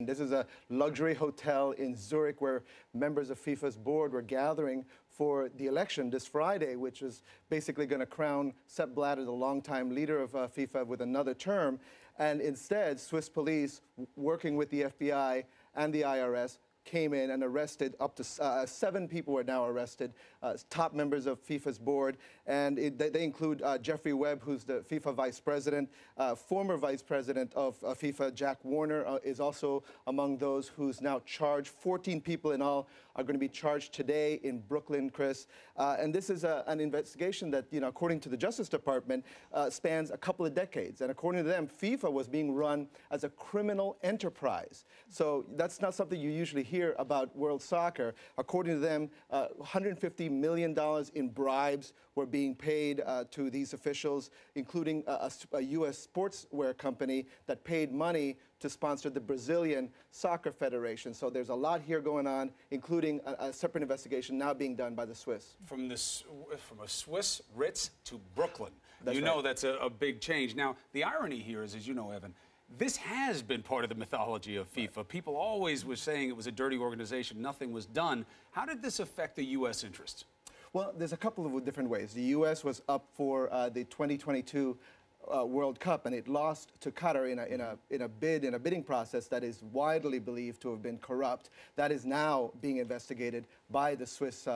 This is a luxury hotel in Zurich where members of FIFA's board were gathering for the election this Friday, which is basically going to crown Sepp Blatter, the longtime leader of FIFA, with another term. And instead, Swiss police, working with the FBI and the IRS, came in and arrested up to 7 people were now arrested, top members of FIFA's board, and they include Jeffrey Webb, who's the FIFA vice president. Former vice president of FIFA, Jack Warner, is also among those who's now charged. 14 people in all are going to be charged today in Brooklyn, Chris. And this is an investigation that, according to the Justice Department, spans a couple of decades. And according to them, FIFA was being run as a criminal enterprise. So that's not something you usually hear about world soccer. According to them, $150 million in bribes were being paid to these officials, including a U.S. sportswear company that paid money to sponsor the Brazilian Soccer Federation. So there's a lot here going on, including a separate investigation now being done by the Swiss. From a Swiss Ritz to Brooklyn. That's right. That's a big change. Now, the irony here is, as you know, Evan, this has been part of the mythology of FIFA. Right. People always were saying it was a dirty organization, nothing was done. How did this affect the U.S. interests? Well, there's a couple of different ways. The U.S. was up for the 2022 World Cup, and it lost to Qatar in a bidding process that is widely believed to have been corrupt. That is now being investigated by the Swiss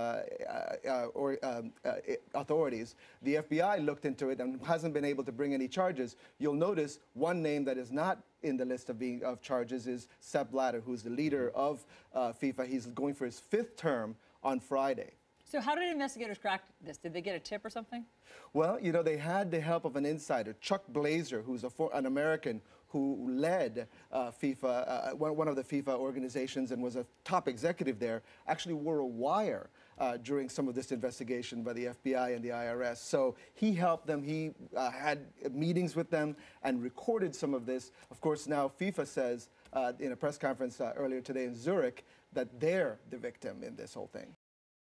authorities. The FBI looked into it and hasn't been able to bring any charges. You'll notice one name that is not in the list of charges is Sepp Blatter, who's the leader of FIFA. He's going for his 5th term on Friday. So how did investigators crack this? Did they get a tip or something? Well, they had the help of an insider, Chuck Blazer, who's an American who led FIFA, one of the FIFA organizations and was a top executive there, actually wore a wire during some of this investigation by the FBI and the IRS. So he helped them. He had meetings with them and recorded some of this. Of course, now FIFA says in a press conference earlier today in Zurich that they're the victim in this whole thing.